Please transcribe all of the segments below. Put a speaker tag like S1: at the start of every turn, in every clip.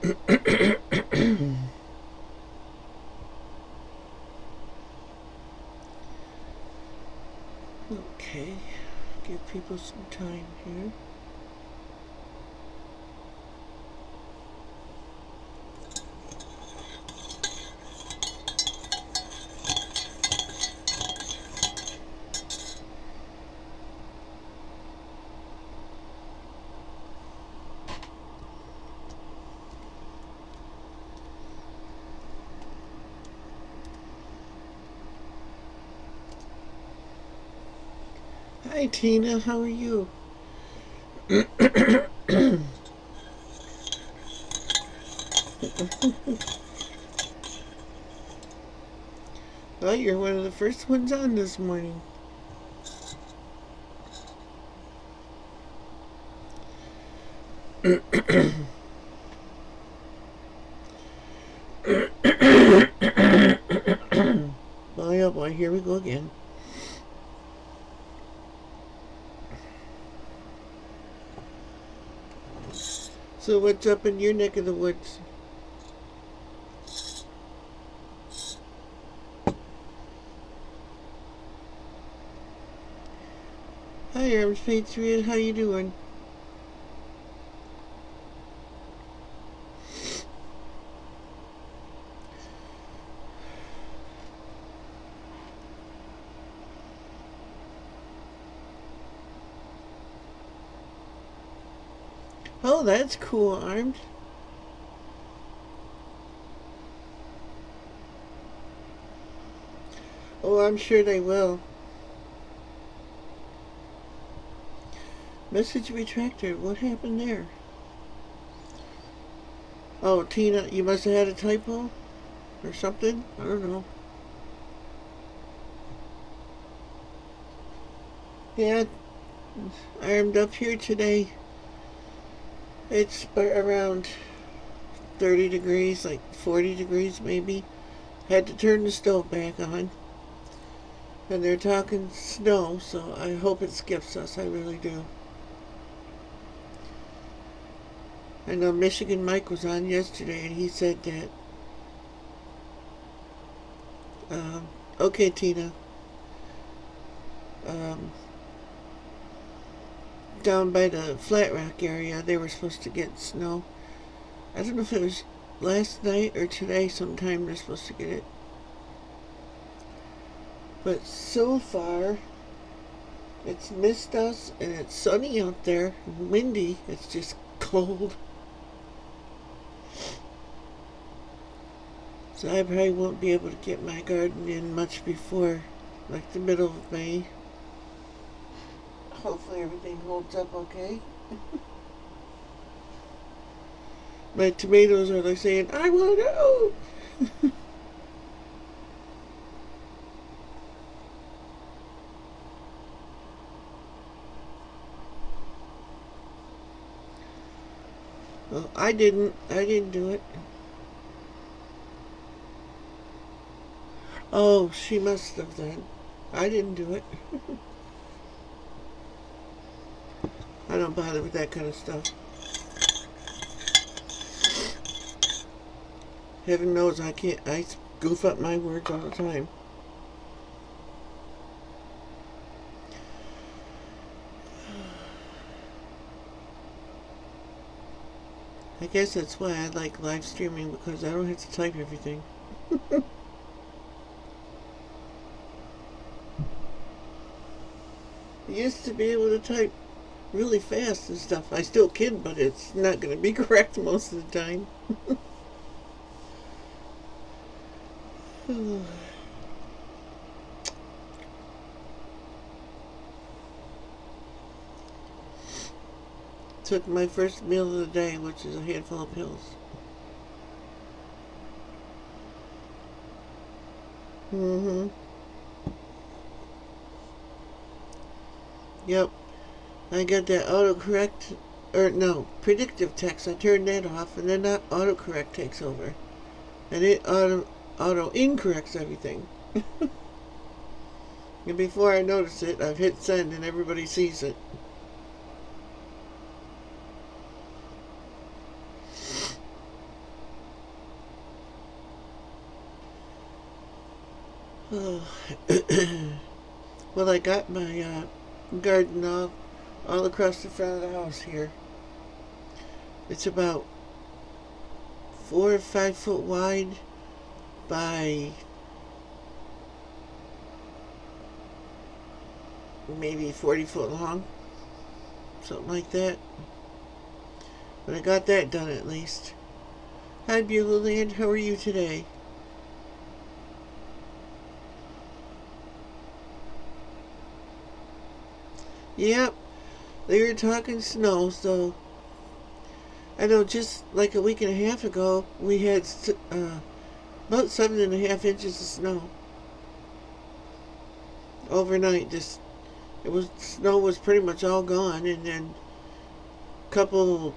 S1: Okay, give people some time here. Hi Tina, how are you? Well, you're one of the first ones on this morning. Boy, oh boy, here we go again. So what's up in your neck of the woods? Hi Arms Patriot, how you doing? Oh, that's cool, Arms. Oh, I'm sure they will. Message retracted. What happened there? Oh, Tina, you must have had a typo or something. I don't know. Yeah, armed up here today. It's around 30 degrees, like 40 degrees maybe. Had to turn the stove back on. And they're talking snow, so I hope it skips us. I really do. I know Michigan Mike was on yesterday and he said that. Okay, Tina. Down by the Flat Rock area, they were supposed to get snow. I don't know if it was last night or today sometime they're supposed to get it. But so far, it's missed us and it's sunny out there, windy. It's just cold. So I probably won't be able to get my garden in much before like the middle of May. Hopefully everything holds up okay. My tomatoes are like saying, I want out! Well, I didn't do it. Oh, she must have then. I didn't do it. I don't bother with that kind of stuff. Heaven knows I goof up my words all the time. I guess that's why I like live streaming, because I don't have to type everything. I used to be able to type really fast and stuff. I still can, but it's not going to be correct most of the time. Took my first meal of the day, which is a handful of pills. Yep. I got that autocorrect, or no, predictive text. I turned that off, and then that autocorrect takes over. And it auto incorrects everything. And before I notice it, I've hit send and everybody sees it. Oh. Well, I got my garden all across the front of the house here. It's about 4 or 5 foot wide by maybe 40 foot long, something like that. But I got that done at least. Hi, Beulah Land. How are you today? Yep, they were talking snow, so I know just like a week and a half ago we had about 7.5 inches of snow overnight. Just snow was pretty much all gone, and then a couple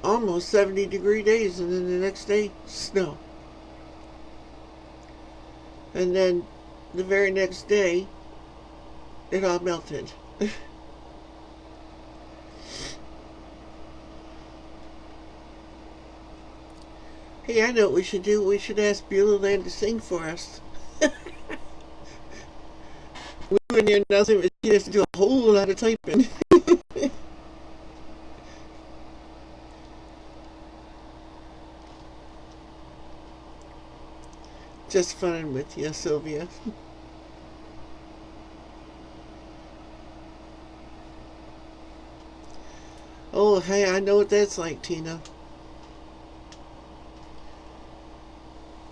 S1: almost 70-degree days, and then the next day snow, and then the very next day it all melted. Hey, I know what we should do. We should ask Beulah Land to sing for us. We were near nothing, but she has to do a whole lot of typing. Just fun with you, Sylvia. Oh, hey, I know what that's like, Tina.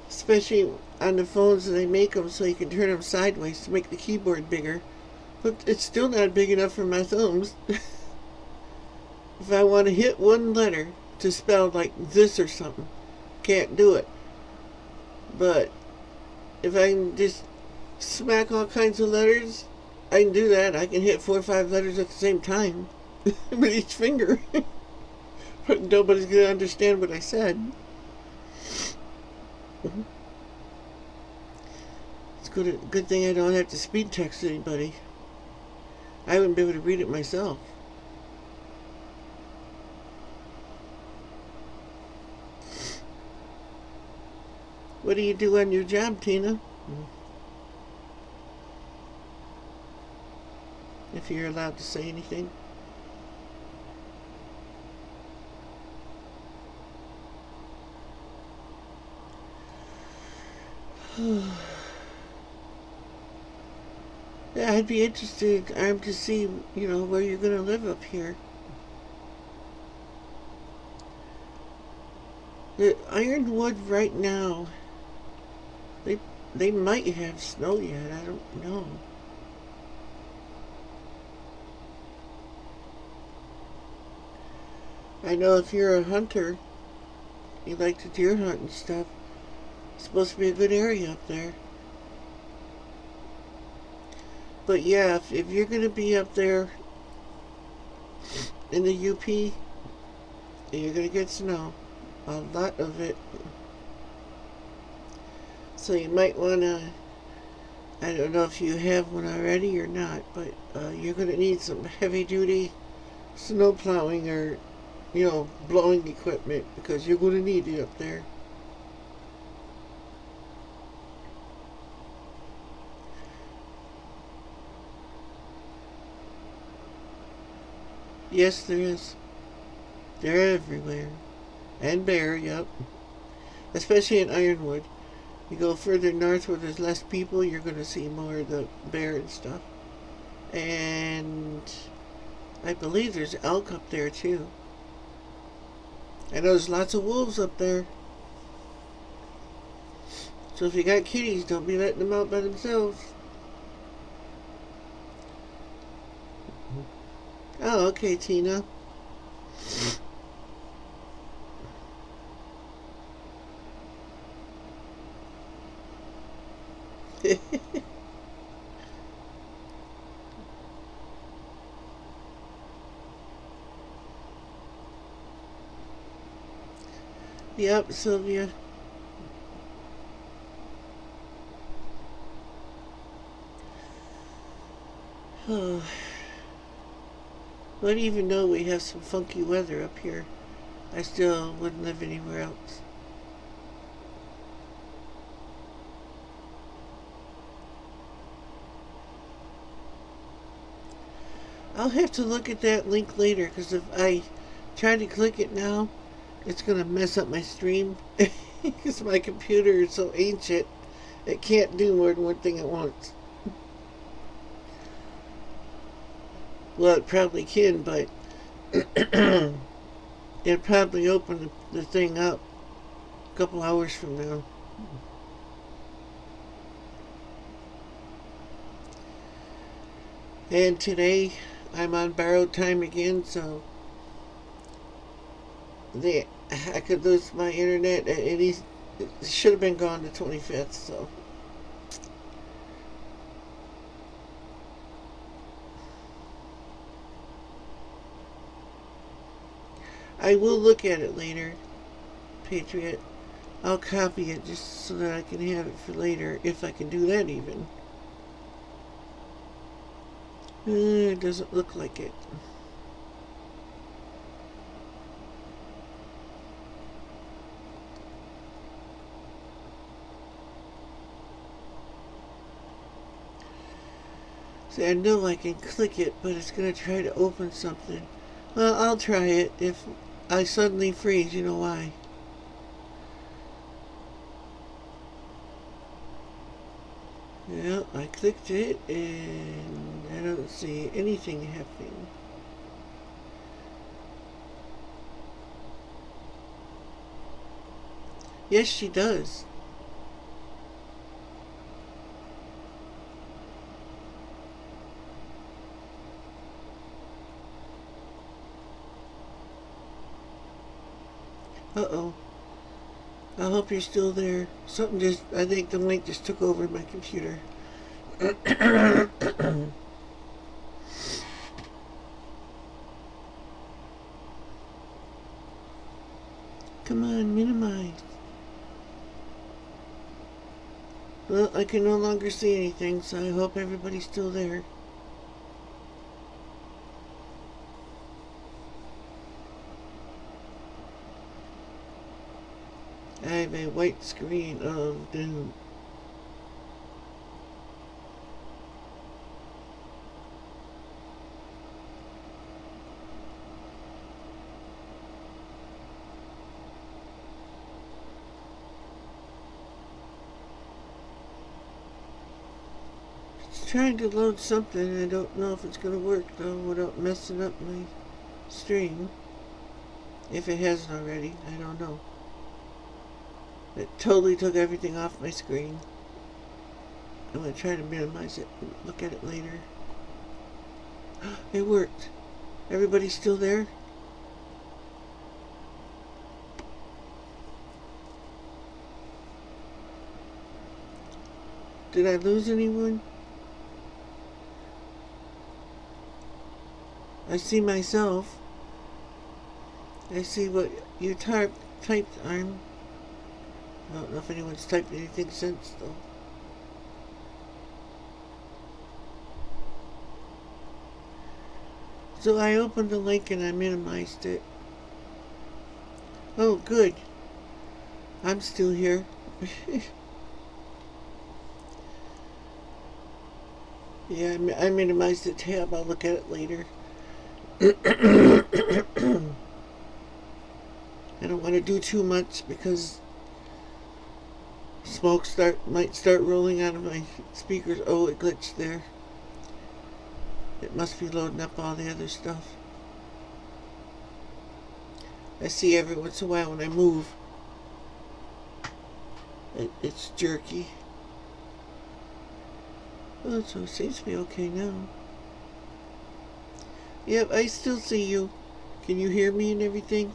S1: Especially on the phones, they make them so you can turn them sideways to make the keyboard bigger. But it's still not big enough for my thumbs. If I want to hit one letter to spell like this or something, can't do it. But if I can just smack all kinds of letters, I can do that. I can hit 4 or 5 letters at the same time with each finger. But nobody's going to understand what I said. It's good thing I don't have to speed text anybody. I wouldn't be able to read it myself. What do you do on your job, Tina? If you're allowed to say anything. Yeah, I'd be interested to see, where you're going to live up here. The ironwood right now, they might have snow yet. I don't know. I know if you're a hunter, you like to deer hunt and stuff, it's supposed to be a good area up there. But yeah, if you're going to be up there in the UP, you're going to get snow. A lot of it. So you might want to, I don't know if you have one already or not, but you're going to need some heavy duty snow plowing or, blowing equipment, because you're going to need it up there. Yes, there is. They're everywhere. And bear, yep. Especially in Ironwood. You go further north where there's less people, you're going to see more of the bear and stuff. And I believe there's elk up there too. I know there's lots of wolves up there. So if you got kitties, don't be letting them out by themselves. Oh, okay, Tina. Yep, Sylvia. Oh. But even though we have some funky weather up here, I still wouldn't live anywhere else. I'll have to look at that link later, because if I try to click it now, it's going to mess up my stream. Because my computer is so ancient, it can't do more than one thing at once. Well, it probably can, but it'll probably open the thing up a couple hours from now. And today I'm on borrowed time again, so I could lose my internet. It should have been gone the 25th, so. I will look at it later, Patriot. I'll copy it just so that I can have it for later, if I can do that even. It doesn't look like it. See, I know I can click it, but it's going to try to open something. Well, I'll try it. If I suddenly freeze, you know why. Yeah, I clicked it, and I don't see anything happening. Yes, she does. Uh-oh. I hope you're still there. I think the link just took over my computer. Come on, minimize. Well, I can no longer see anything, so I hope everybody's still there. I have a white screen of doom. It's trying to load something. I don't know if it's going to work though without messing up my stream. If it hasn't already, I don't know. It totally took everything off my screen. I'm going to try to minimize it and look at it later. It worked. Everybody's still there? Did I lose anyone? I see myself. I see what you typed, I'm. I don't know if anyone's typed anything since, though. So I opened the link and I minimized it. Oh, good. I'm still here. Yeah, I minimized the tab. I'll look at it later. I don't want to do too much because smoke might start rolling out of my speakers. Oh, it glitched there. It must be loading up all the other stuff. I see every once in a while when I move. It's jerky. Oh, so it seems to be okay now. Yep, I still see you. Can you hear me and everything?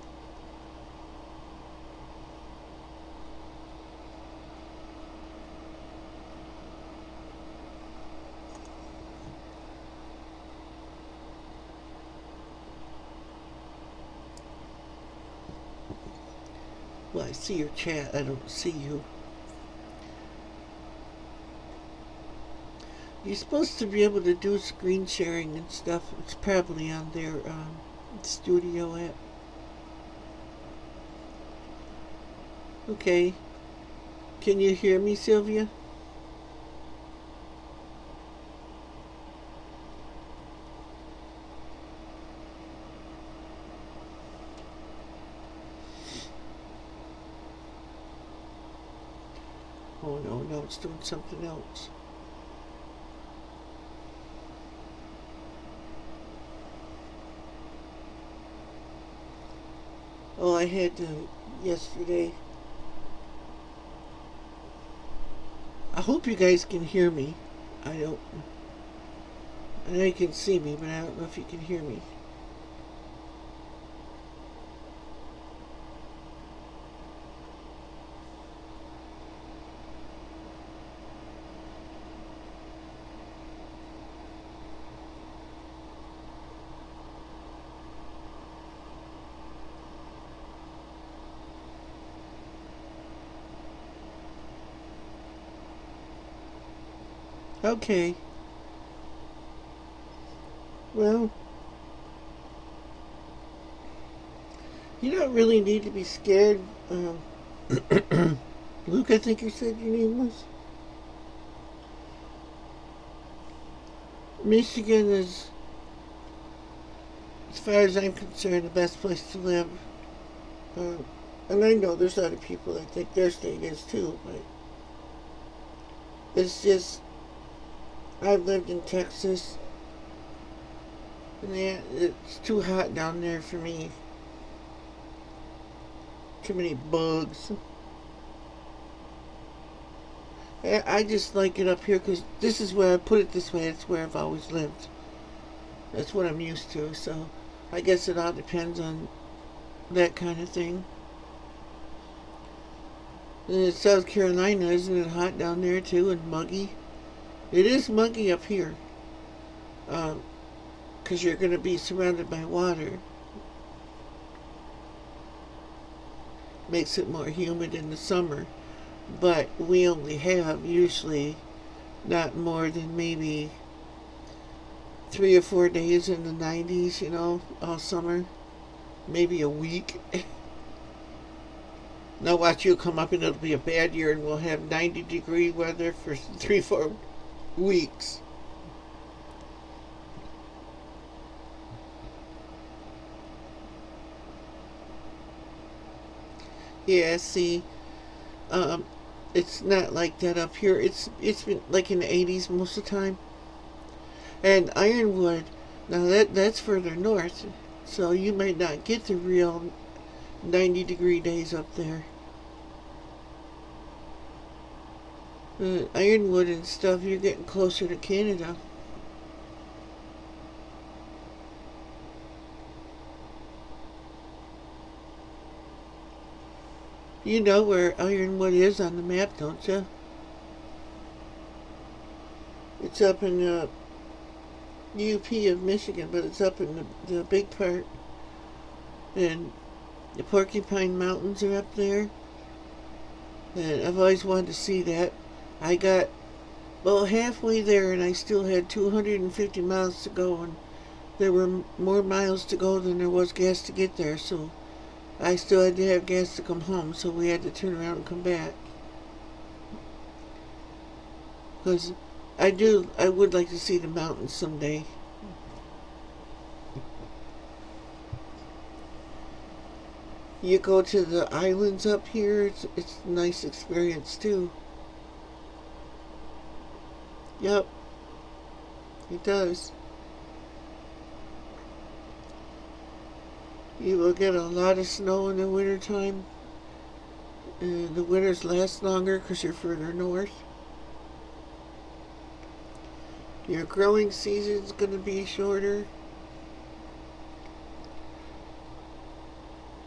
S1: Well, I see your chat. I don't see you. You're supposed to be able to do screen sharing and stuff. It's probably on their studio app. Okay. Can you hear me, Sylvia? it's doing something else. Oh, I had yesterday. I hope you guys can hear me. I know you can see me, but I don't know if you can hear me. Okay. Well, you don't really need to be scared. Luke, I think you said your name was? Michigan is, as far as I'm concerned, the best place to live. And I know there's other people that think their state is too, but it's just, I've lived in Texas, and it's too hot down there for me. Too many bugs. I just like it up here because this is where I put it this way. It's where I've always lived. That's what I'm used to. So I guess it all depends on that kind of thing. And in South Carolina, isn't it hot down there too, and muggy? It is muggy up here because you're going to be surrounded by water. Makes it more humid in the summer, but we only have usually not more than maybe 3 or 4 days in the 90s, all summer, maybe a week. Now watch you come up and it'll be a bad year and we'll have 90-degree weather for 3-4 weeks. Yeah, see, it's not like that up here. It's been like in the 80s most of the time. And Ironwood, now that's further north, so you might not get the real 90-degree days up there. Ironwood and stuff, you're getting closer to Canada. You know where Ironwood is on the map, don't you? It's up in the UP of Michigan, but it's up in the big part. And the Porcupine Mountains are up there. And I've always wanted to see that. I got, halfway there and I still had 250 miles to go. And there were more miles to go than there was gas to get there, so I still had to have gas to come home, so we had to turn around and come back. Because I would like to see the mountains someday. You go to the islands up here, it's a nice experience too. Yep, it does. You will get a lot of snow in the wintertime. And the winters last longer because you're further north. Your growing season's going to be shorter.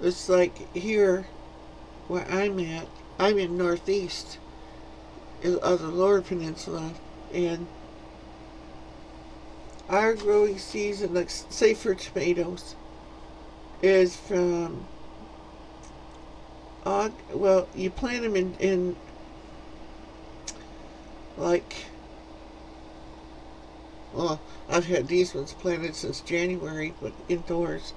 S1: It's like here where I'm at. I'm in northeast of the lower peninsula. And our growing season, like say for tomatoes, is from you plant them in like, I've had these ones planted since January, but indoors.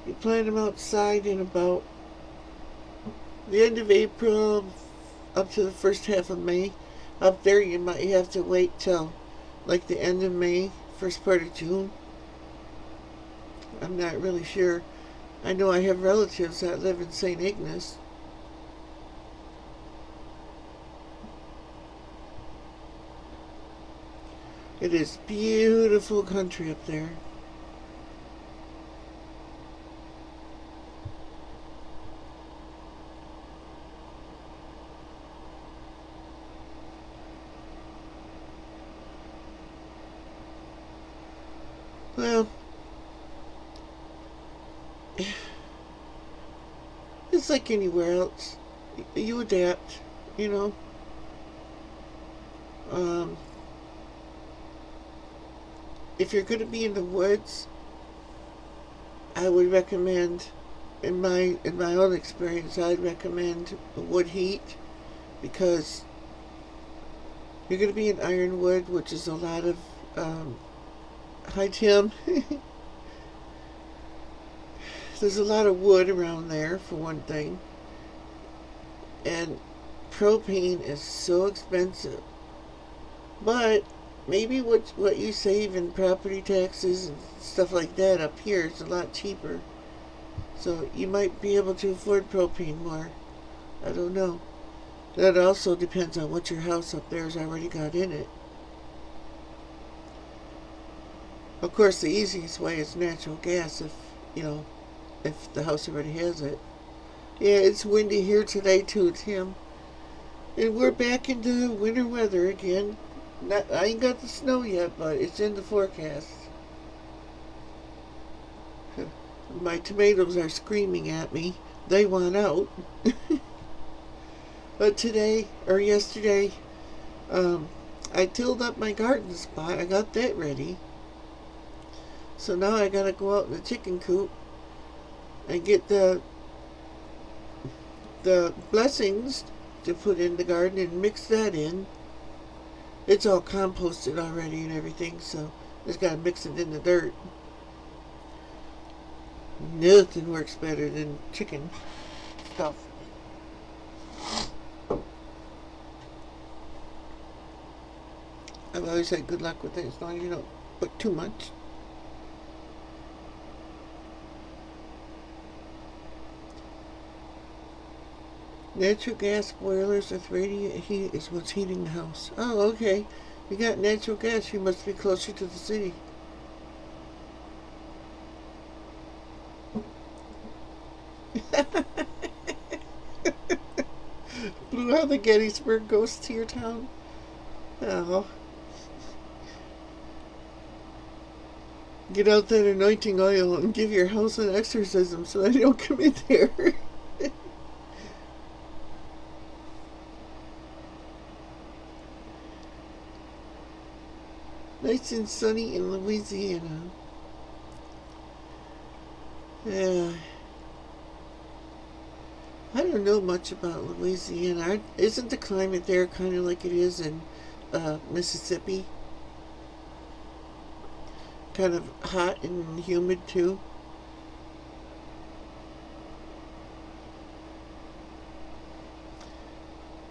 S1: You plant them outside in about the end of April up to the first half of May. Up there you might have to wait till like the end of May, first part of June. I'm not really sure. I know I have relatives that live in St. Ignace. It is beautiful country up there. Well, it's like anywhere else. You adapt, you know. If you're going to be in the woods, I would recommend, in my own experience, I'd recommend a wood heat, because you're going to be in ironwood, which is a lot of hi Tim. There's a lot of wood around there, for one thing, and propane is so expensive. But maybe what you save in property taxes and stuff like that up here is a lot cheaper. So you might be able to afford propane more. I don't know. That also depends on what your house up there has already got in it. Of course, the easiest way is natural gas if the house already has it. Yeah, it's windy here today too, Tim. And we're back into winter weather again. I ain't got the snow yet, but it's in the forecast. My tomatoes are screaming at me. They want out. But today, or yesterday, I tilled up my garden spot. I got that ready. So now I gotta go out in the chicken coop and get the blessings to put in the garden and mix that in. It's all composted already and everything, so just gotta mix it in the dirt. Nothing works better than chicken stuff. I've always had good luck with it as long as you don't put too much. Natural gas boilers with radiant heat is what's heating the house. Oh, okay. You got natural gas, you must be closer to the city. Blew how the Gettysburg goes to your town. Oh. Get out that anointing oil and give your house an exorcism so they don't come in there. Nice and sunny in Louisiana. Yeah. I don't know much about Louisiana. Isn't the climate there kind of like it is in Mississippi? Kind of hot and humid too.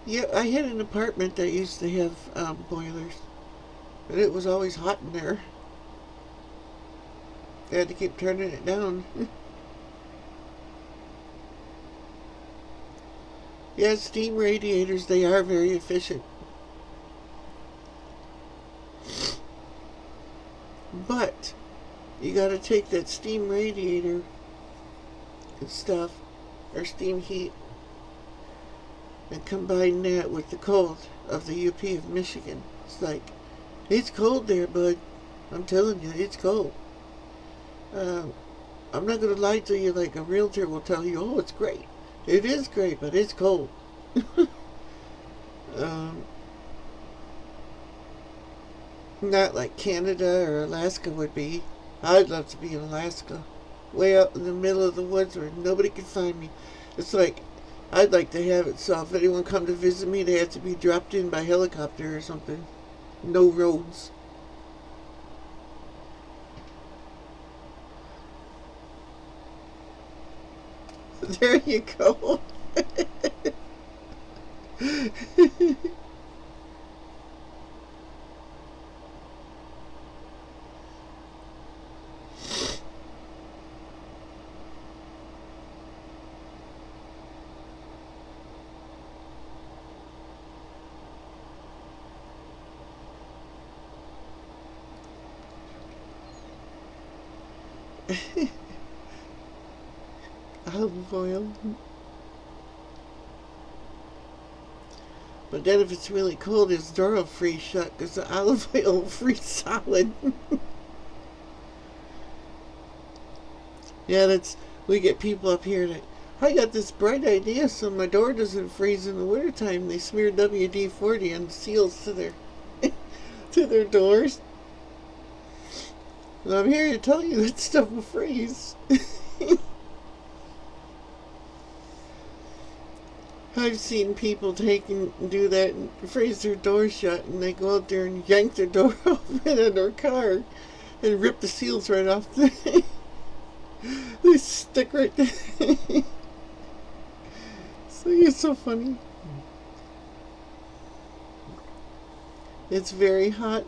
S1: Yeah, I had an apartment that used to have boilers. But it was always hot in there. I had to keep turning it down. Yeah, steam radiators, they are very efficient. But you gotta take that steam radiator and stuff, or steam heat, and combine that with the cold of the UP of Michigan. It's like, it's cold there, bud. I'm telling you, it's cold. I'm not going to lie to you like a realtor will tell you, oh, it's great. It is great, but it's cold. Not like Canada or Alaska would be. I'd love to be in Alaska. Way out in the middle of the woods where nobody can find me. It's like, I'd like to have it so if anyone come to visit me, they have to be dropped in by helicopter or something. No roads. There you go. Olive oil. But then if it's really cold, his door will freeze shut because the olive oil will freeze solid. Yeah, we get people up here that, I got this bright idea so my door doesn't freeze in the wintertime. They smear WD-40 on the seals to their to their doors. And I'm here to tell you that stuff will freeze. I've seen people do that and freeze their door shut, and they go out there and yank their door open in their car and rip the seals right off. They stick right there. So it's so funny. It's very hot.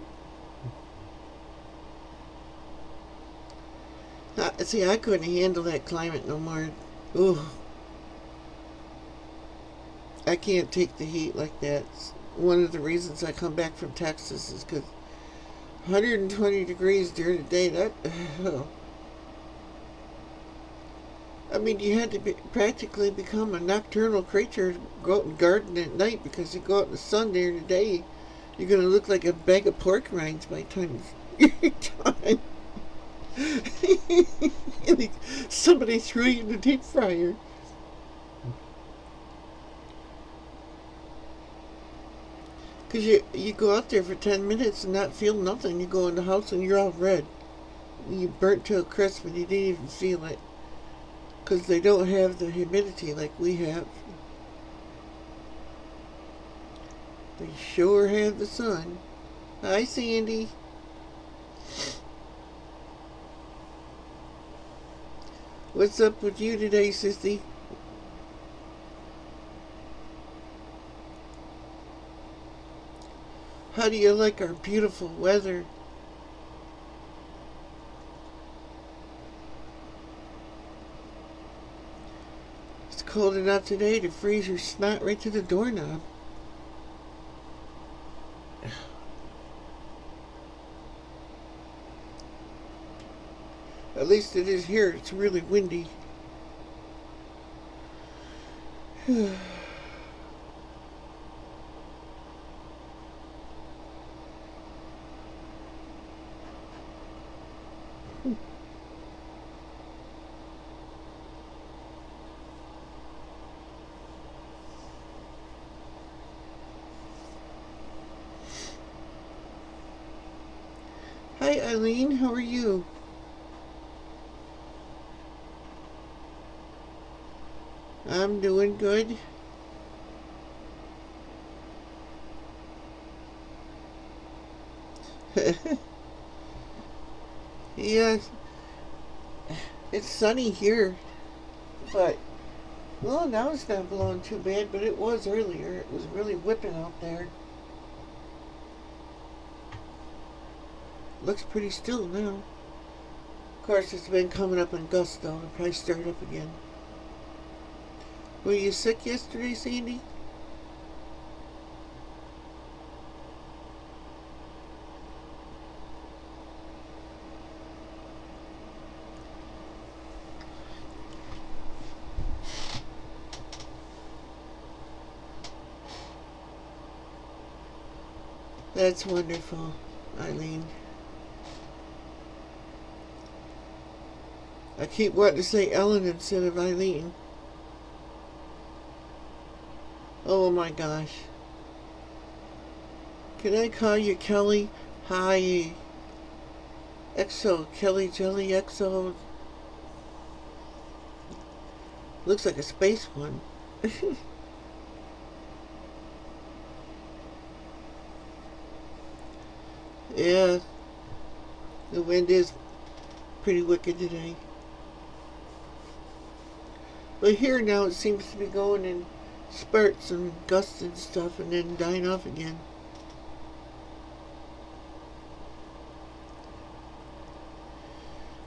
S1: See, I couldn't handle that climate no more. Ooh. I can't take the heat like that. One of the reasons I come back from Texas is because 120 degrees during the day, that... I mean, you had to practically become a nocturnal creature to go out and garden at night, because you go out in the sun during the day, you're going to look like a bag of pork rinds by the time you're done. Somebody threw you in the deep fryer. Because you go out there for 10 minutes and not feel nothing. You go in the house and you're all red. You burnt to a crisp and you didn't even feel it. Because they don't have the humidity like we have. They sure have the sun. Hi, Sandy. What's up with you today, sissy? How do you like our beautiful weather? It's cold enough today to freeze your snot right to the doorknob. At least it is here. It's really windy. Hi, Eileen. How are you? I'm doing good. Yeah, it's sunny here, but, well, now it's not blowing too bad, but it was earlier. It was really whipping out there. Looks pretty still now. Of course, it's been coming up in gusts, though. It'll probably start up again. Were you sick yesterday, Sandy? That's wonderful, Eileen. I keep wanting to say Ellen instead of Eileen. Oh my gosh. Can I call you Kelly? Hi. XO. Kelly Jelly XO. Looks like a space one. Yeah. The wind is pretty wicked today. But here now it seems to be going in spurts and gusts and stuff and then dying off again.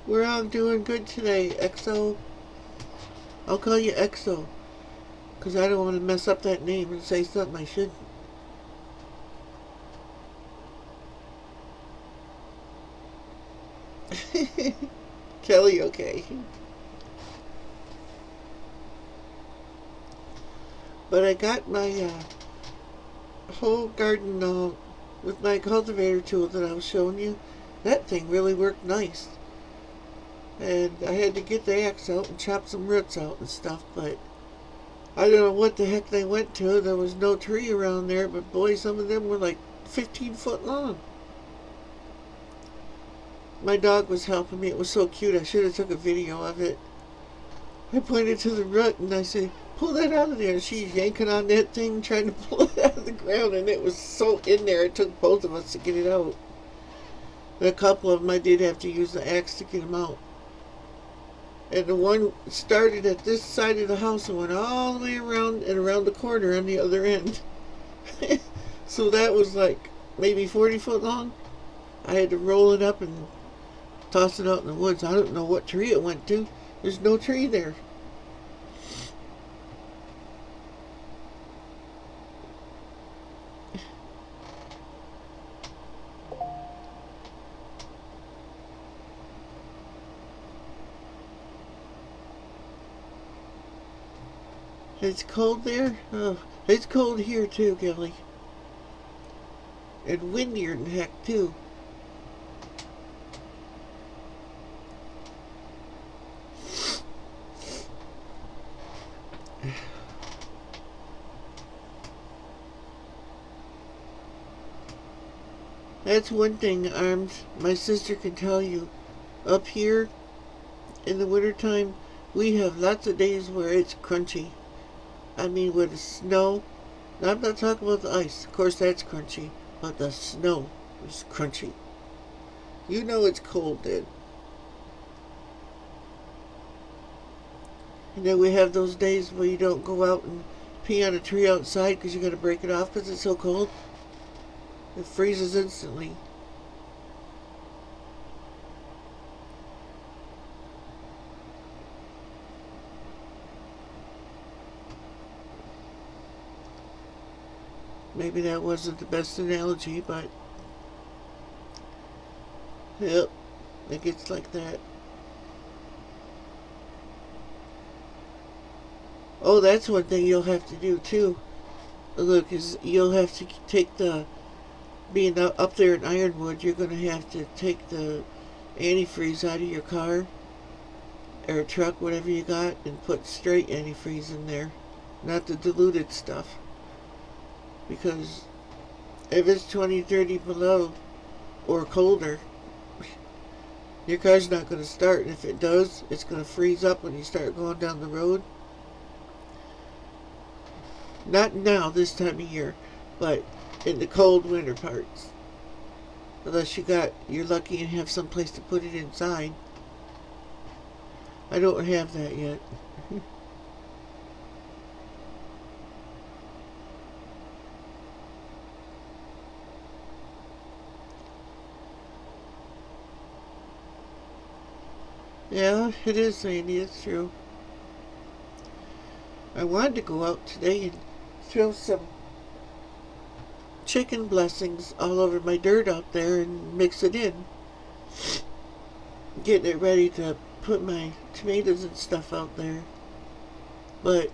S1: We're all doing good today, XO. I'll call you XO, because I don't want to mess up that name and say something I shouldn't. Kelly, okay. But I got my whole garden with my cultivator tool that I was showing you. That thing really worked nice. And I had to get the axe out and chop some roots out and stuff, but I don't know what the heck they went to. There was no tree around there, but boy, some of them were like 15 foot long. My dog was helping me. It was so cute. I should have took a video of it. I pointed to the root and I said, pull that out of there. And she's yanking on that thing, trying to pull it out of the ground, and it was so in there, it took both of us to get it out. And a couple of them I did have to use the axe to get them out. And the one started at this side of the house and went all the way around and around the corner on the other end. So that was like maybe 40 foot long. I had to roll it up and toss it out in the woods. I don't know what tree it went to. There's no tree there. It's cold there? Oh, it's cold here too, Kelly. And windier than heck too. That's one thing, Arms, my sister can tell you. Up here, in the wintertime, we have lots of days where it's crunchy. I mean, with the snow. Now, I'm not talking about the ice. Of course, that's crunchy. But the snow is crunchy. You know it's cold then. And then we have those days where you don't go out and pee on a tree outside because you got to break it off because it's so cold. It freezes instantly. Maybe that wasn't the best analogy, but yep, it gets like that. Oh, that's one thing you'll have to do too. Look, is you'll have to take the, being up there in Ironwood, you're going to have to take the antifreeze out of your car or truck, whatever you got, and put straight antifreeze in there, not the diluted stuff. Because if it's 20, 30 below or colder, your car's not going to start. And if it does, it's going to freeze up when you start going down the road. Not now, this time of year, but in the cold winter parts. Unless you're lucky and have some place to put it inside. I don't have that yet. Yeah, it is, Sandy. It's true. I wanted to go out today and throw some chicken blessings all over my dirt out there and mix it in. Getting it ready to put my tomatoes and stuff out there. But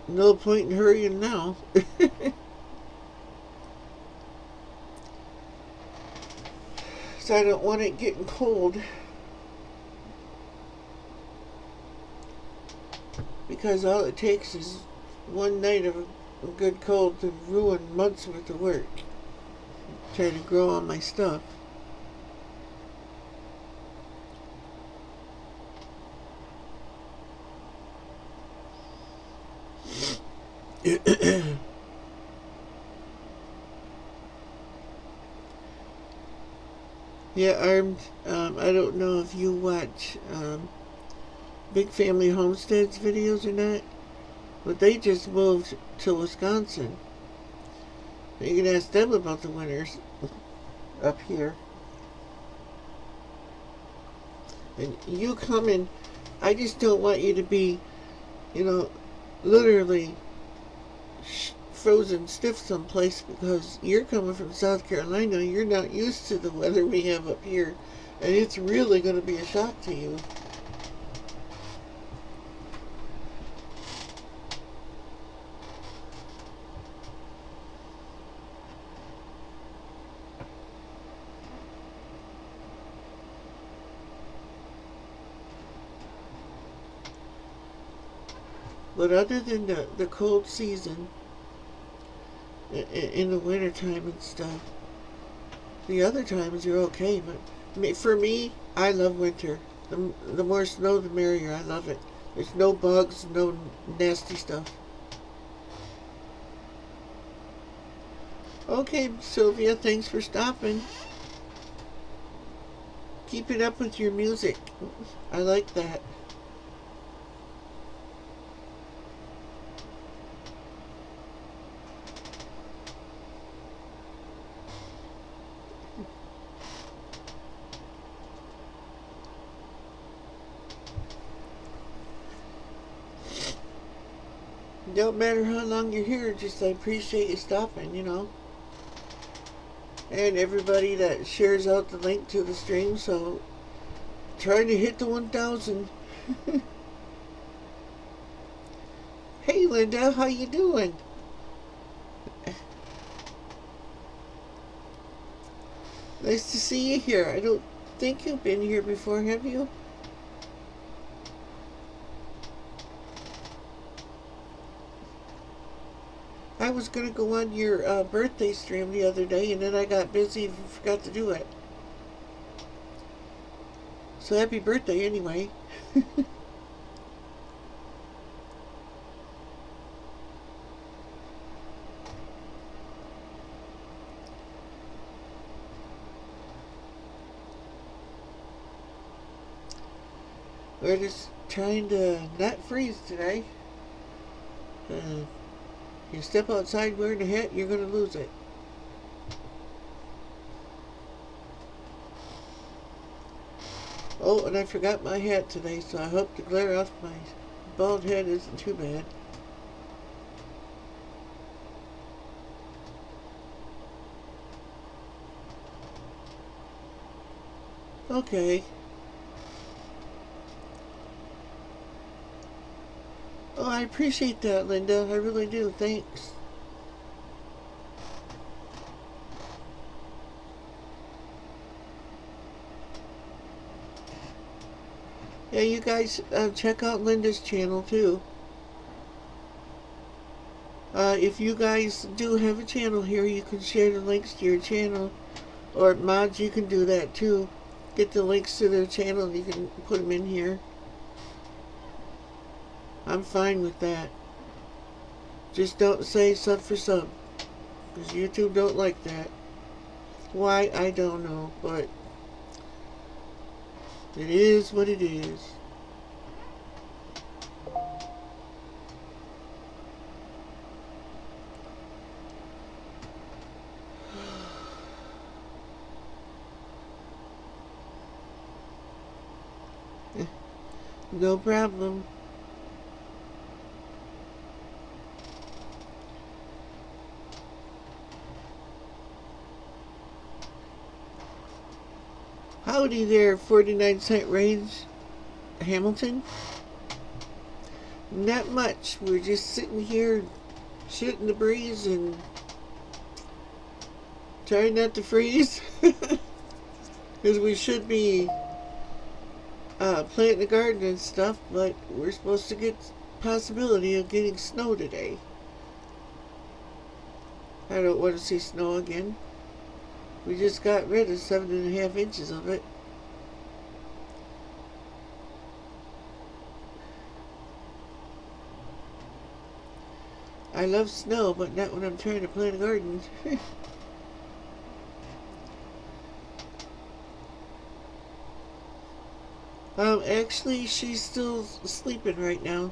S1: no point in hurrying now. So I don't want it getting cold. Because all it takes is one night of a good cold to ruin months worth of work. Trying to grow all my stuff. Yeah, Armed, I don't know if you watch Big Family Homestead's videos or not, but they just moved to Wisconsin. You can ask them about the winters up here. And you coming, I just don't want you to be, literally frozen stiff someplace because you're coming from South Carolina. You're not used to the weather we have up here. And it's really going to be a shock to you. But other than the cold season, in the wintertime and stuff, the other times you're okay. But for me, I love winter. The more snow, the merrier. I love it. There's no bugs, no nasty stuff. Okay, Sylvia, thanks for stopping. Keep it up with your music. I like that. Don't matter how long you're here, just I appreciate you stopping, you know. And everybody that shares out the link to the stream, so trying to hit the 1,000. Hey Linda, how you doing? Nice to see you here. I don't think you've been here before, have you? I was going to go on your birthday stream the other day, and then I got busy and forgot to do it. So happy birthday anyway. We're just trying to not freeze today. You step outside wearing a hat, you're going to lose it. Oh, and I forgot my hat today, so I hope the glare off my bald head isn't too bad. Okay. Oh, I appreciate that, Linda. I really do. Thanks. Yeah, you guys check out Linda's channel too. If you guys do have a channel here, you can share the links to your channel. Or mods, you can do that too. Get the links to their channel, you can put them in here. I'm fine with that. Just don't say sub for sub, because YouTube don't like that. Why, I don't know, but it is what it is. No problem. Howdy there, 49-cent range, Hamilton. Not much. We're just sitting here shooting the breeze and trying not to freeze. Because we should be planting the garden and stuff, but we're supposed to get possibility of getting snow today. I don't want to see snow again. We just got rid of 7.5 inches of it. I love snow, but not when I'm trying to plant a garden. Actually, she's still sleeping right now.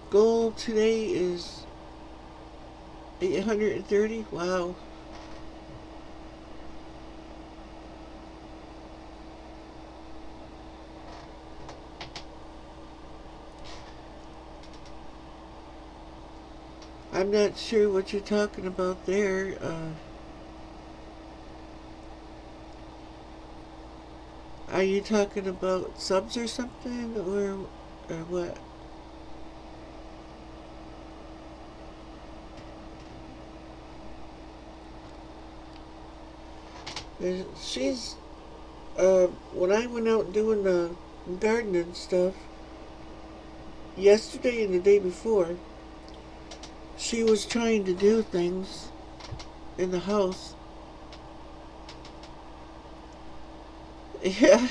S1: Goal today is 830. Wow. I'm not sure what you're talking about there. Are you talking about subs or something, or what? She's when I went out doing the gardening stuff yesterday and the day before, she was trying to do things in the house. Yeah.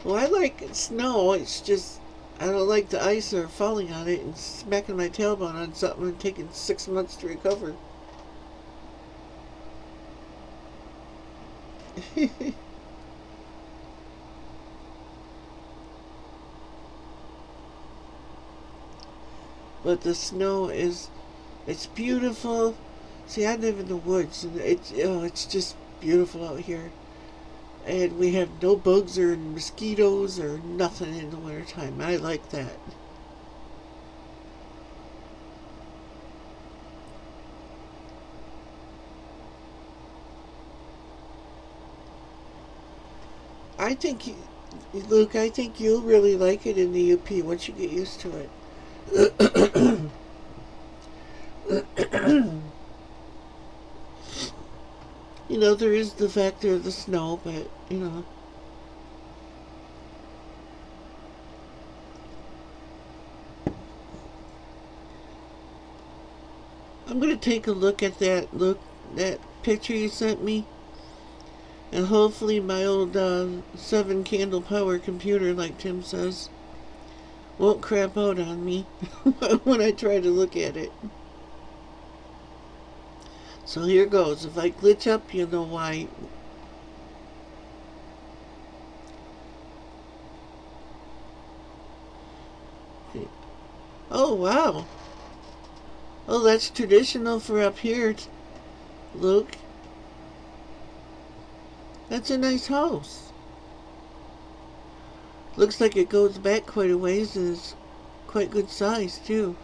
S1: Well, I like snow. It's just I don't like the ice or falling on it and smacking my tailbone on something and taking 6 months to recover. But the snow it's beautiful. See, I live in the woods, and it's just beautiful out here. And we have no bugs or mosquitoes or nothing in the wintertime. I like that. I think, Luke, I think you'll really like it in the UP once you get used to it. You know, there is the factor of the snow, but, you know. I'm going to take a look at that picture you sent me. And hopefully my old 7-candle power computer, like Tim says, won't crap out on me when I try to look at it. So here goes. If I glitch up, you'll know why. Oh, wow. Oh, that's traditional for up here, Luke. That's a nice house. Looks like it goes back quite a ways and is quite good size, too.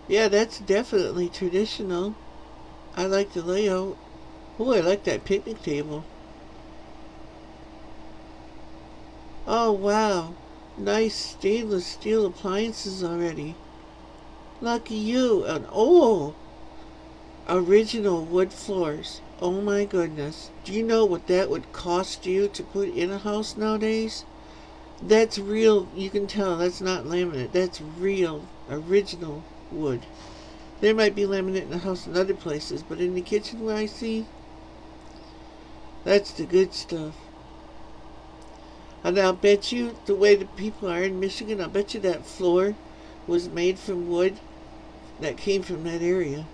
S1: Yeah, that's definitely traditional. I like the layout. Oh, I like that picnic table. Oh, wow. Nice stainless steel appliances already. Lucky you. And oh, original wood floors. Oh my goodness. Do you know what that would cost you to put in a house nowadays? That's real. You can tell that's not laminate. That's real, original wood. There might be laminate in the house in other places, but in the kitchen where I see, that's the good stuff. And I'll bet you, the way the people are in Michigan, I'll bet you that floor was made from wood that came from that area.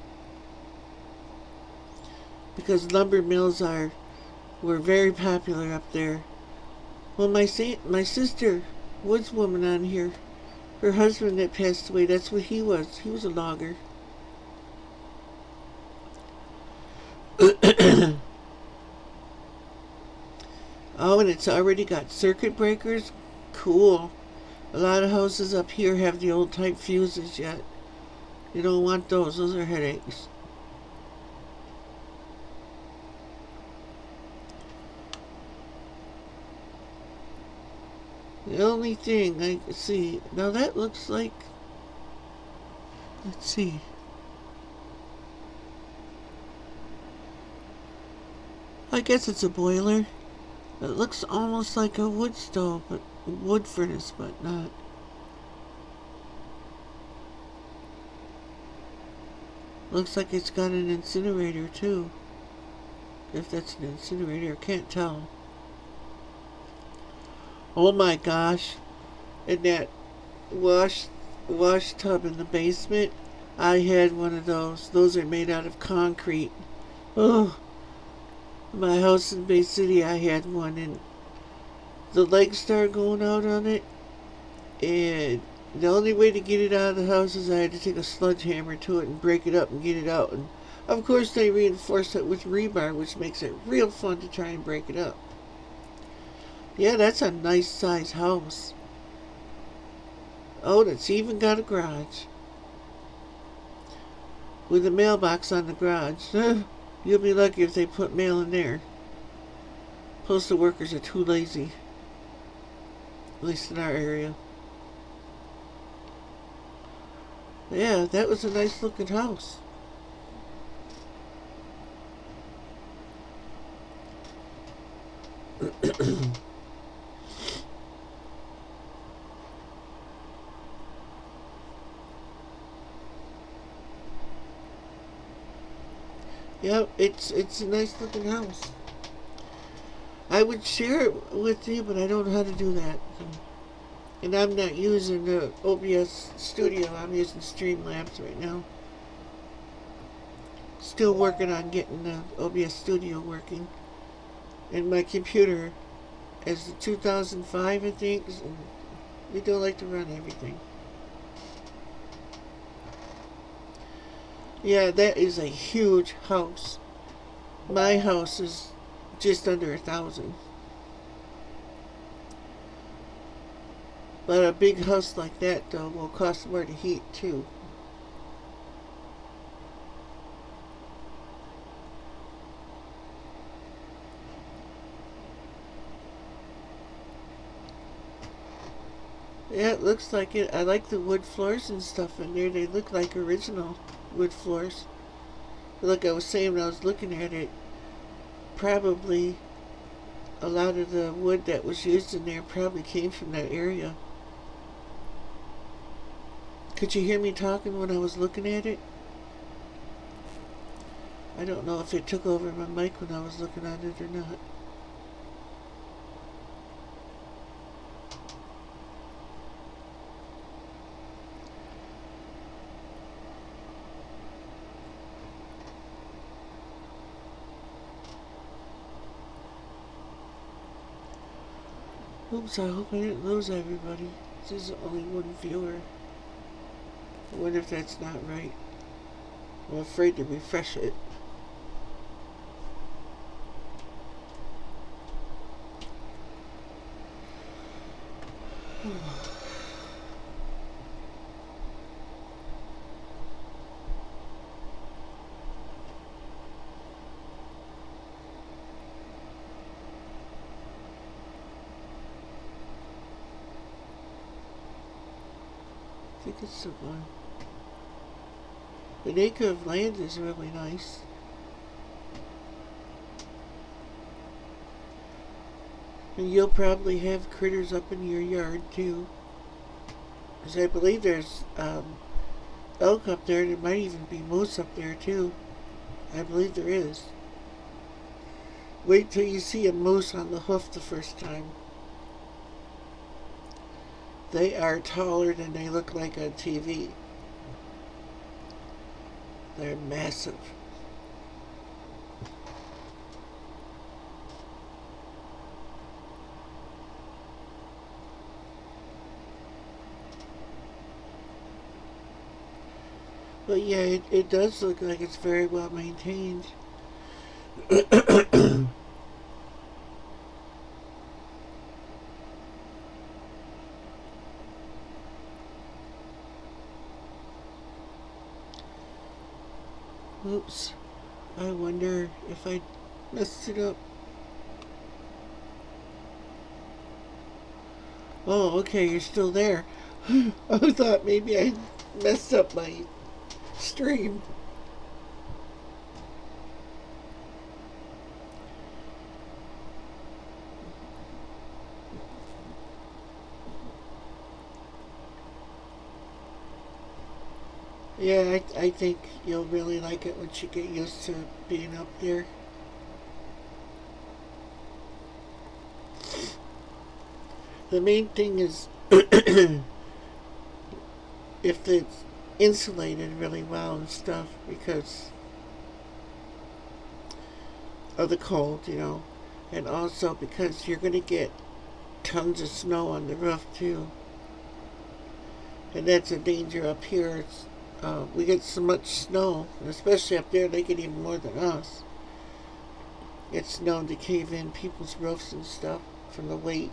S1: Because lumber mills were very popular up there. Well, my sister, WOODSWOMAN on here, her husband that passed away, that's what he was. He was a logger. Oh, and it's already got circuit breakers? Cool. A lot of houses up here have the old type fuses yet. You don't want those. Those are headaches. The only thing I can see... Now that looks like... Let's see. I guess it's a boiler. It looks almost like a wood stove, but wood furnace, but not. Looks like it's got an incinerator too. If that's an incinerator, I can't tell. Oh my gosh. And that wash tub in the basement, I had one of those. Those are made out of concrete. Oh. My house in Bay City, I had one, and the legs started going out on it, and the only way to get it out of the house is I had to take a sledgehammer to it and break it up and get it out, and Of course, they reinforce it with rebar, which makes it real fun to try and break it up. Yeah, that's a nice size house. Oh, it's even got a garage. With a mailbox on the garage. You'll be lucky if they put mail in there. Postal workers are too lazy. At least in our area. Yeah, that was a nice looking house. Yep, it's a nice looking house. I would share it with you, but I don't know how to do that. And I'm not using the OBS Studio. I'm using Streamlabs right now. Still working on getting the OBS Studio working. And my computer is the 2005, I think. We don't like to run everything. Yeah, that is a huge house. My house is just under 1,000. But a big house like that, though, will cost more to heat, too. Yeah, it looks like it. I like the wood floors and stuff in there. They look like original wood floors. Like I was saying when I was looking at it, probably a lot of the wood that was used in there probably came from that area. Could you hear me talking when I was looking at it? I don't know if it took over my mic when I was looking at it or not. Oops, I hope I didn't lose everybody. This is only one viewer. I wonder if that's not right. I'm afraid to refresh it. I think it's the one. An acre of land is really nice. And you'll probably have critters up in your yard too. Because I believe there's elk up there. There might even be moose up there too. I believe there is. Wait till you see a moose on the hoof the first time. They are taller than they look like on TV. They're massive. But yeah, it does look like it's very well maintained. Oops. I wonder if I messed it up. Oh, okay, you're still there. I thought maybe I messed up my stream. Yeah, I think you'll really like it once you get used to being up there. The main thing is if it's insulated really well and stuff, because of the cold, you know, and also because you're going to get tons of snow on the roof too. And that's a danger up here. we get so much snow, and especially up there, they get even more than us. It's known to cave in people's roofs and stuff from the weight.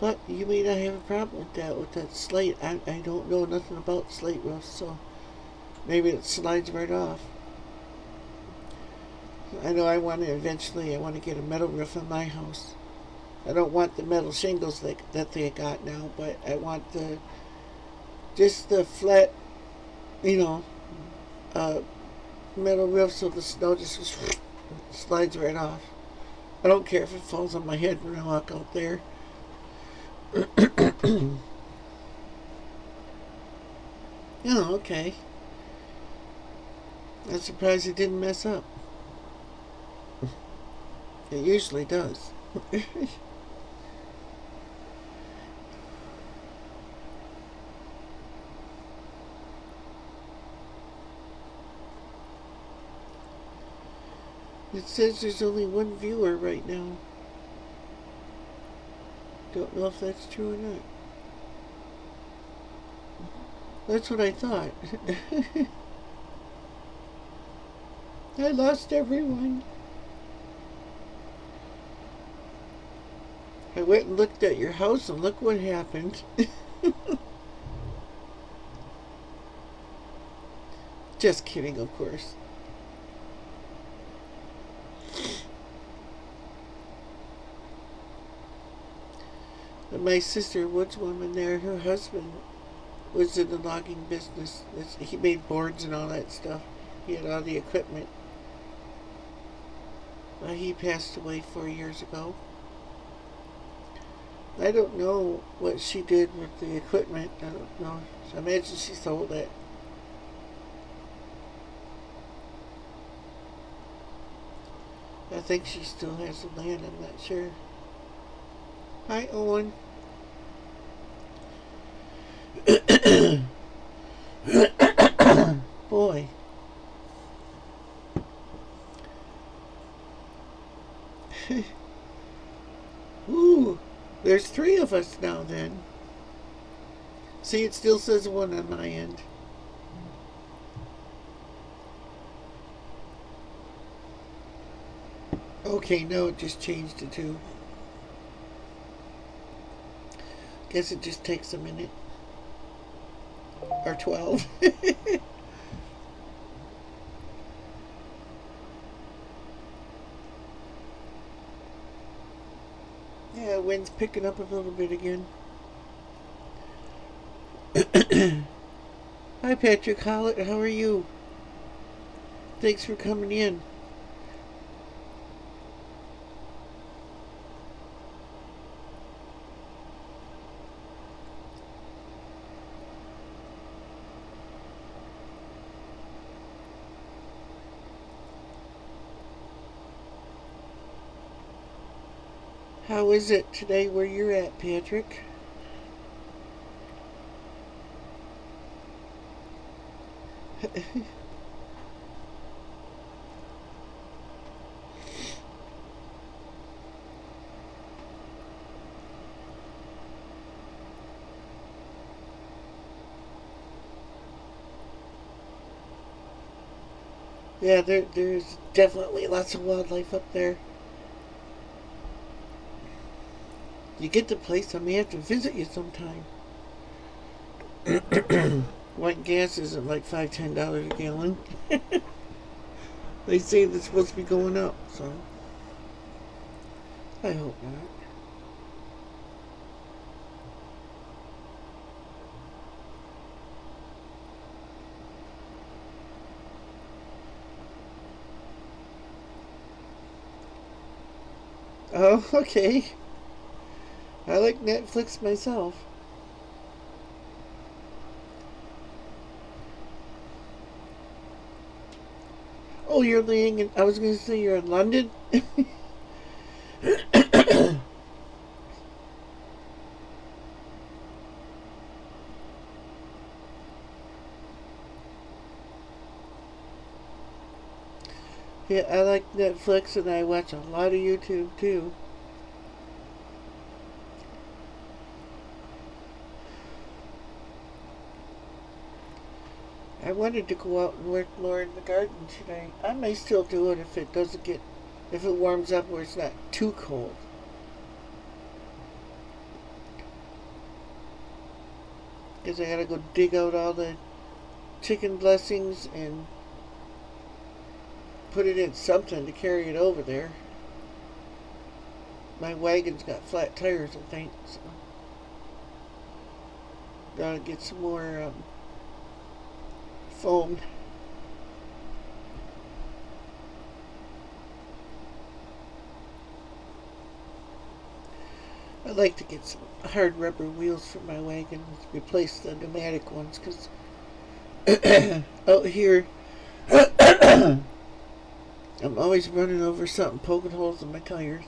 S1: But you may not have a problem with that slate. I don't know nothing about slate roofs, so maybe it slides right off. I know I want to get a metal roof on my house. I don't want the metal shingles that they got now, but I want just the flat, metal roof so the snow just slides right off. I don't care if it falls on my head when I walk out there. Oh, okay. I'm surprised it didn't mess up. It usually does. It says there's only one viewer right now. Don't know if that's true or not. That's what I thought. I lost everyone. I went and looked at your house and look what happened. Just kidding, of course. My sister, WOODSWOMAN there, her husband was in the logging business. He made boards and all that stuff. He had all the equipment. He passed away 4 years ago. I don't know what she did with the equipment. I don't know. I imagine she sold it. I think she still has the land. I'm not sure. Hi, Owen. Boy. Ooh, there's 3 of us now then. See, it still says 1 on my end. Okay, no, it just changed to 2. Guess it just takes a minute. Or 12. Yeah, wind's picking up a little bit again. Hi, Patrick Hollett. How are you? Thanks for coming in. How is it today where you're at, Patrick? Yeah, there's definitely lots of wildlife up there. You get the place, I may have to visit you sometime. White gas isn't like $5-10 a gallon. They say it's supposed to be going up, so I hope not. Oh, okay. I like Netflix myself. Oh, you're living in, I was going to say you're in London? Yeah, I like Netflix and I watch a lot of YouTube too. I wanted to go out and work more in the garden today. I may still do it if it doesn't get, if it warms up where it's not too cold. Because I gotta go dig out all the chicken blessings and put it in something to carry it over there. My wagon's got flat tires, I think, so gotta get some more foam. I'd like to get some hard rubber wheels for my wagon, replace the pneumatic ones, because out here I'm always running over something, poking holes in my tires.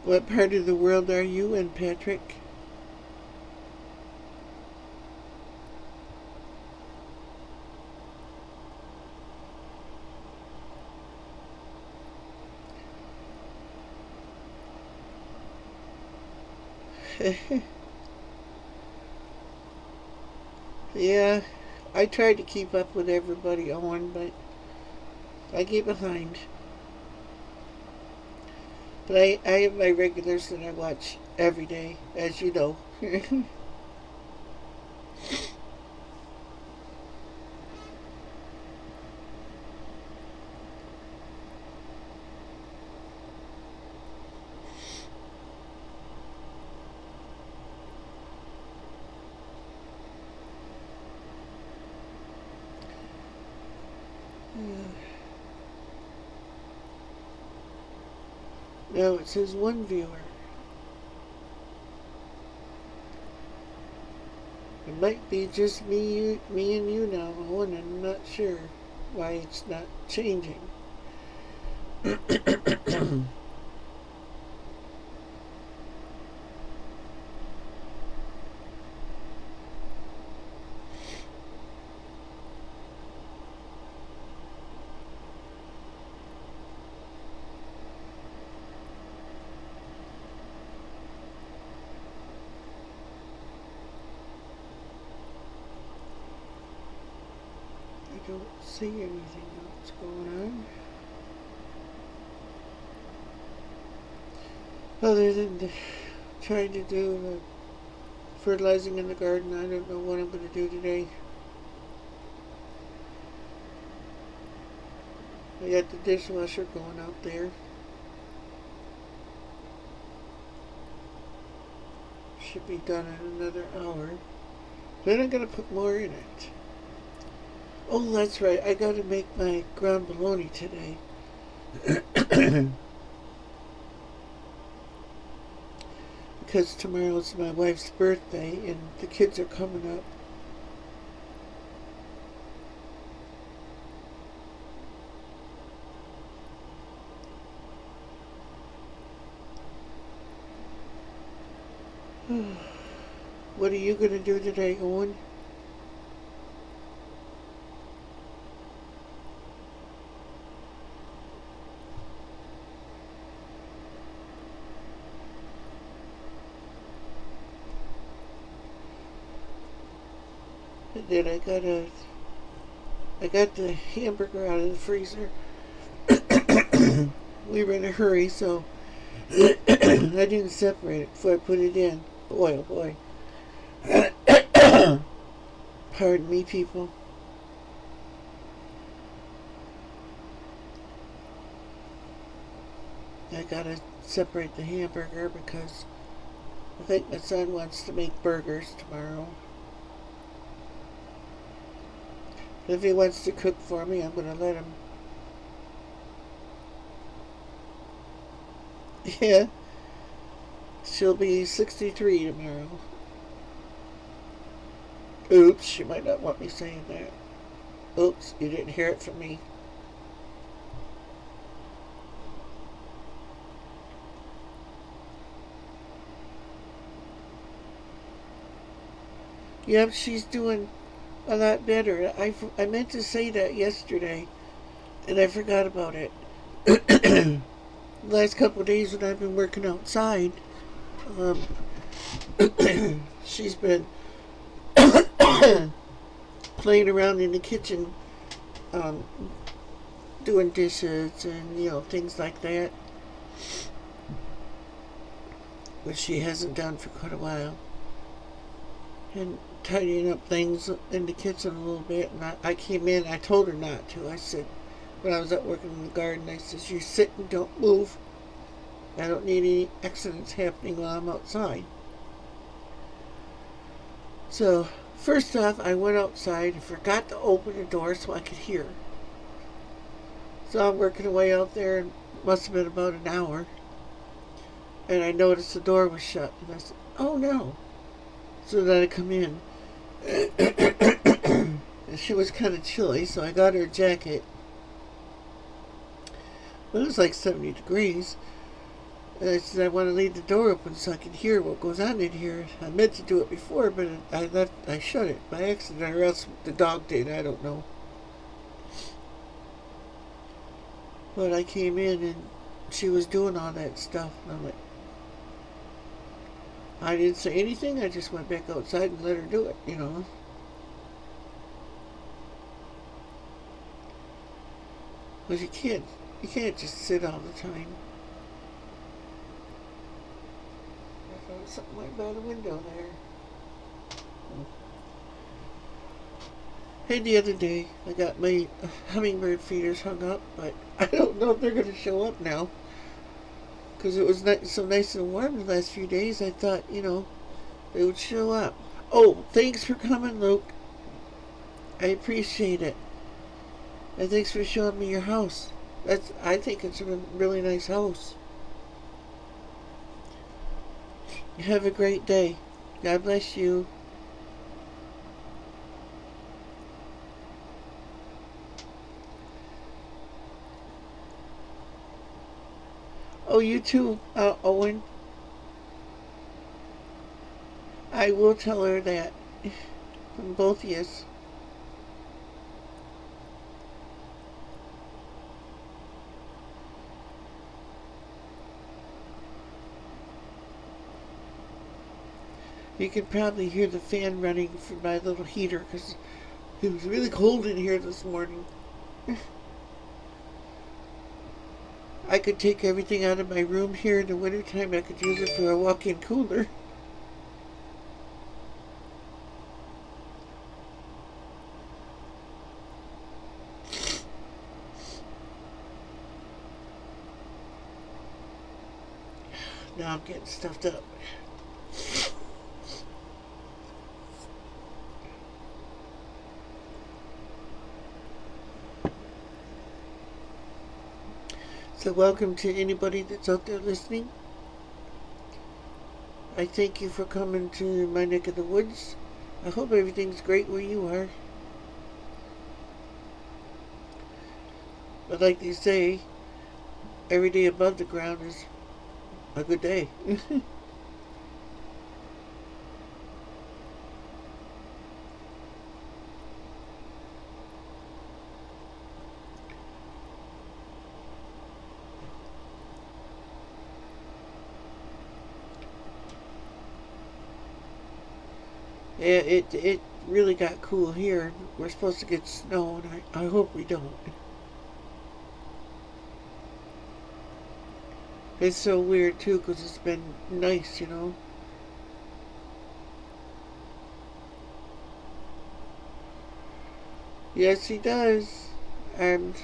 S1: What part of the world are you in, Patrick? Yeah, I tried to keep up with everybody on, but I get behind. But I have my regulars that I watch every day, as you know. Now it says one viewer. It might be just me and you now, Owen. I'm not sure why it's not changing. I don't see anything else going on. Other than trying to do fertilizing in the garden, I don't know what I'm going to do today. I got the dishwasher going out there. Should be done in another hour. Then I'm going to put more in it. Oh, that's right. I got to make my ground bologna today. Because tomorrow's my wife's birthday and the kids are coming up. What are you going to do today, Owen? And then I got the hamburger out of the freezer. We were in a hurry, so I didn't separate it before I put it in. Boy, oh boy. Pardon me, people. I gotta separate the hamburger because I think my son wants to make burgers tomorrow. If he wants to cook for me, I'm gonna let him. Yeah. She'll be 63 tomorrow. Oops, she might not want me saying that. Oops, you didn't hear it from me. Yep, she's doing a lot better. I meant to say that yesterday, and I forgot about it. The last couple of days when I've been working outside, um, she's been playing around in the kitchen, um, doing dishes and, things like that, which she hasn't done for quite a while. And tidying up things in the kitchen a little bit. And I came in, I told her not to. I said, when I was out working in the garden, I said, you sit and don't move. I don't need any accidents happening while I'm outside. So, first off, I went outside and forgot to open the door so I could hear. So I'm working away out there, and it must have been about an hour. And I noticed the door was shut. And I said, oh no. So then I come in. And she was kind of chilly, so I got her a jacket. But it was like 70 degrees. And I said, I want to leave the door open so I can hear what goes on in here. I meant to do it before, but I shut it by accident, or else the dog did, I don't know. But I came in and she was doing all that stuff. And I'm like, I didn't say anything. I just went back outside and let her do it, Because you can't just sit all the time. I found something right by the window there. Hey, the other day I got my hummingbird feeders hung up, but I don't know if they're going to show up now. Because it was so nice and warm the last few days, I thought, they would show up. Oh, thanks for coming, Luke. I appreciate it. And thanks for showing me your house. I think it's a really nice house. Have a great day. God bless you. Oh, you too, Owen. I will tell her that. From both of us. You can probably hear the fan running for my little heater because it was really cold in here this morning. I could take everything out of my room here in the wintertime. I could use it for a walk-in cooler. Now I'm getting stuffed up. So welcome to anybody that's out there listening. I thank you for coming to my neck of the woods. I hope everything's great where you are. But like they say, every day above the ground is a good day. Yeah, it really got cool here. We're supposed to get snow, and I hope we don't. It's so weird, too, because it's been nice, Yes, he does. And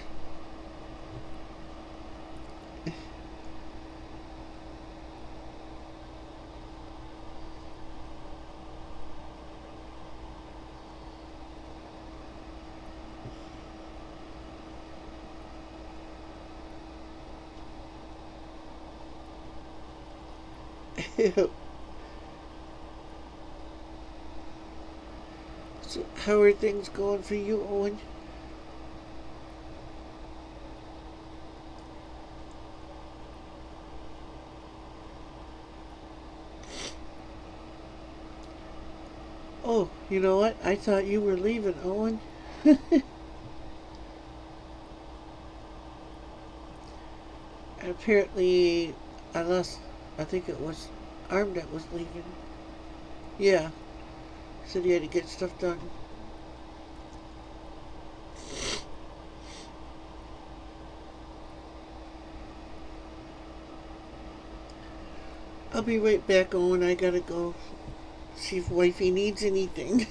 S1: so how are things going for you, Owen? Oh, you know what? I thought you were leaving, Owen. Apparently, I think it was Arm that was leaving. Yeah, said he had to get stuff done. I'll be right back, Owen. I gotta go see if Wifey needs anything.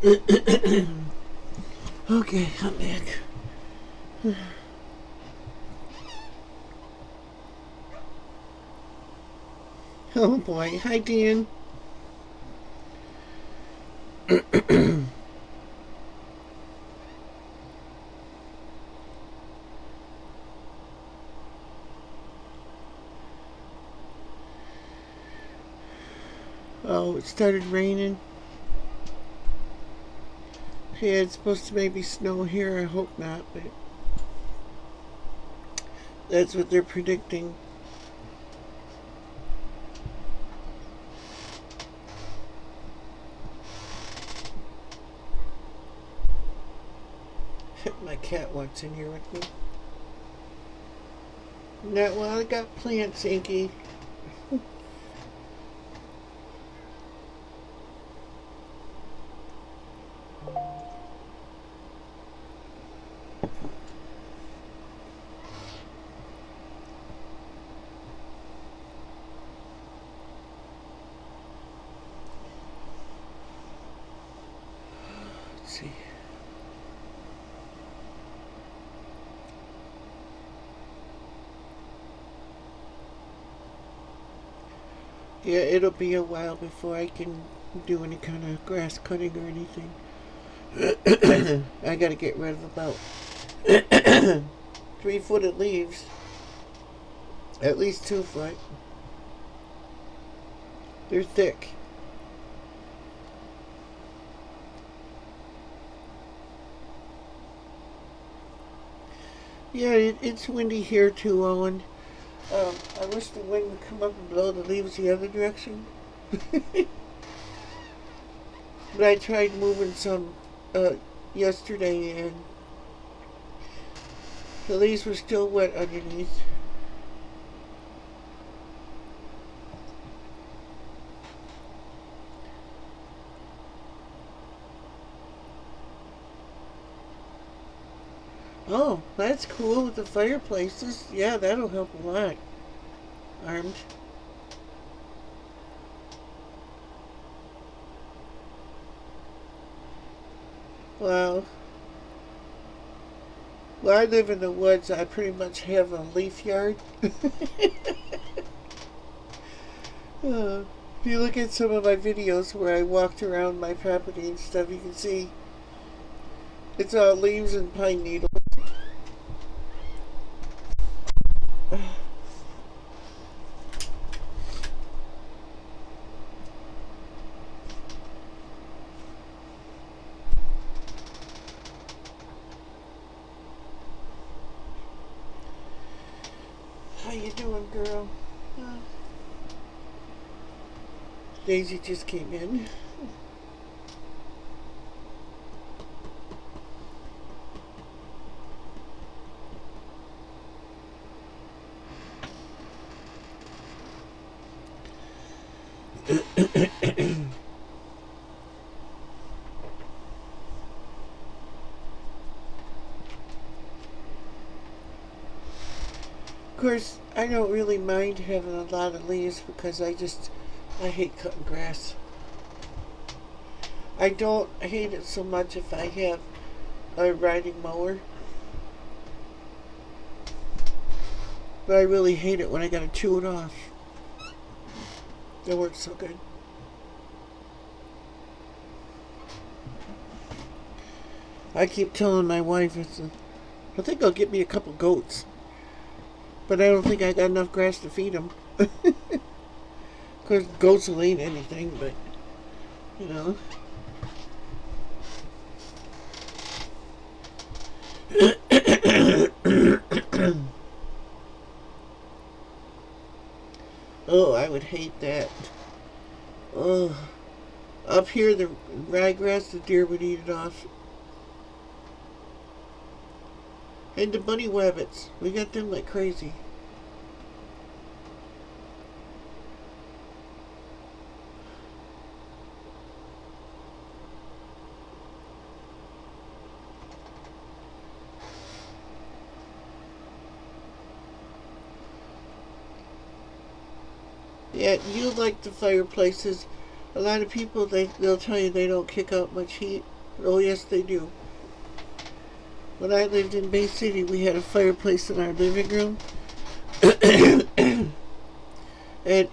S1: Okay, I'm back. Oh boy. Hi, Dan. Oh, it started raining. Yeah, it's supposed to maybe snow here. I hope not, but that's what they're predicting. My cat walks in here with me. Not while I got plants, Inky. Let's see. Yeah, it'll be a while before I can do any kind of grass cutting or anything. I gotta get rid of about 3-footed leaves. At least 2 foot. They're thick. Yeah, it's windy here too, Owen. I wish the wind would come up and blow the leaves the other direction. But I tried moving some yesterday, and the leaves were still wet underneath. Oh, that's cool with the fireplaces. Yeah, that'll help a lot. Armed. Wow. Well, I live in the woods. I pretty much have a leaf yard. If you look at some of my videos where I walked around my property and stuff, you can see it's all leaves and pine needles. How you doing, girl? Daisy just came in. Of course, I don't really mind having a lot of leaves because I hate cutting grass. I don't hate it so much if I have a riding mower. But I really hate it when I gotta chew it off. It works so good. I keep telling my wife, I think I'll get me a couple goats. But I don't think I got enough grass to feed them. Of course, goats will eat anything, but, you know. Oh, I would hate that. Oh, up here, the ryegrass, the deer would eat it off. And the bunny rabbits, we got them like crazy. Yeah, you like the fireplaces. A lot of people, they'll tell you they don't kick out much heat. Oh, yes, they do. When I lived in Bay City, we had a fireplace in our living room. And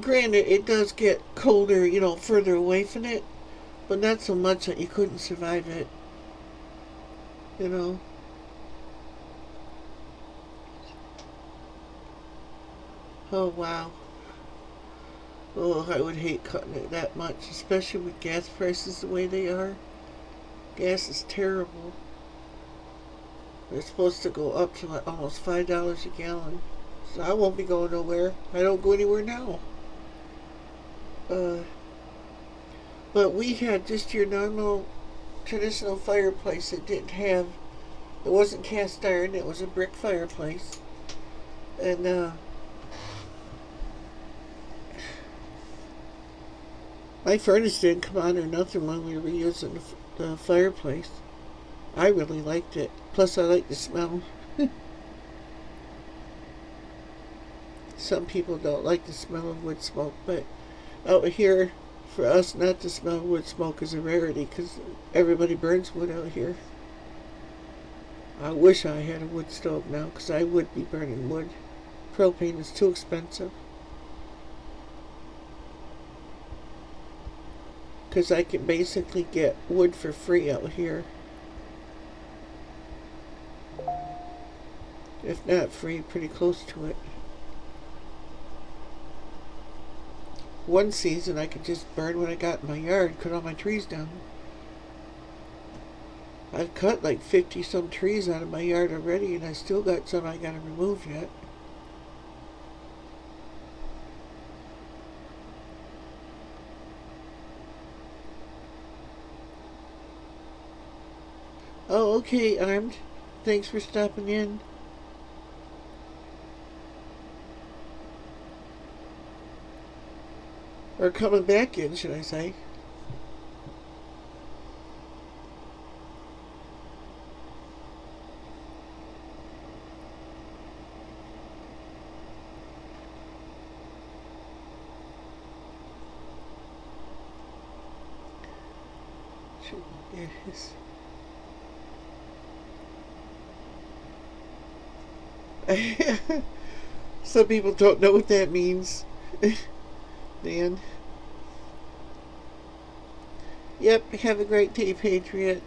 S1: granted, it does get colder, you know, further away from it, but not so much that you couldn't survive it, you know. Oh, wow. Oh, I would hate cutting it that much, especially with gas prices the way they are. Gas is terrible. They're supposed to go up to like almost $5 a gallon. So I won't be going nowhere. I don't go anywhere now. But we had just your normal traditional fireplace. It wasn't cast iron, it was a brick fireplace. And my furnace didn't come on or nothing when we were using the fireplace. I really liked it. Plus I like the smell. Some people don't like the smell of wood smoke, but out here, for us not to smell wood smoke is a rarity because everybody burns wood out here. I wish I had a wood stove now because I would be burning wood. Propane is too expensive. Because I can basically get wood for free out here. If not free, pretty close to it. One season I could just burn what I got in my yard, cut all my trees down. I've cut like 50 some trees out of my yard already, and I still got some I gotta remove yet. Oh, okay, Armed. Thanks for stopping in. Or coming back in, should I say. Yes. Some people don't know what that means. Dan. Yep, have a great day, Patriot.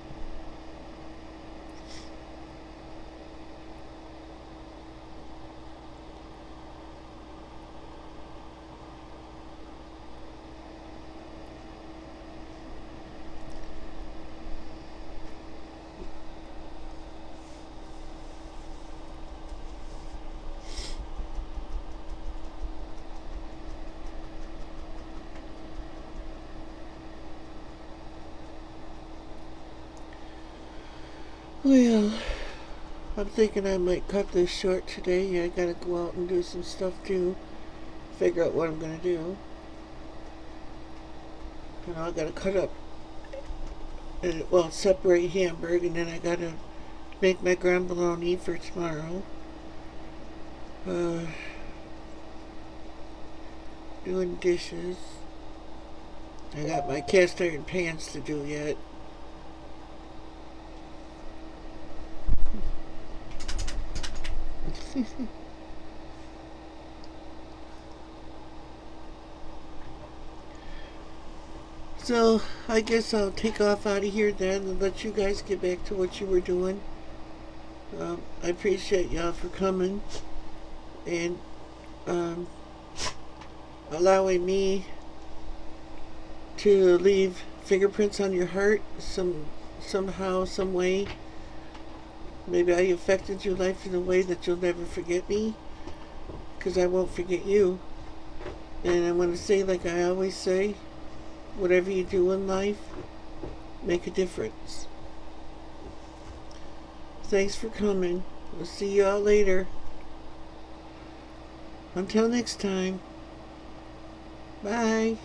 S1: Well, I'm thinking I might cut this short today. I gotta go out and do some stuff too. Figure out what I'm gonna do. You know, I gotta cut up, separate hamburger, and then I gotta make my ground bologna for tomorrow. Doing dishes. I got my cast iron pans to do yet. So, I guess I'll take off out of here then and let you guys get back to what you were doing. I appreciate y'all for coming and allowing me to leave fingerprints on your heart somehow, some way. Maybe I affected your life in a way that you'll never forget me, because I won't forget you. And I want to say, like I always say, whatever you do in life, make a difference. Thanks for coming. We'll see you all later. Until next time. Bye.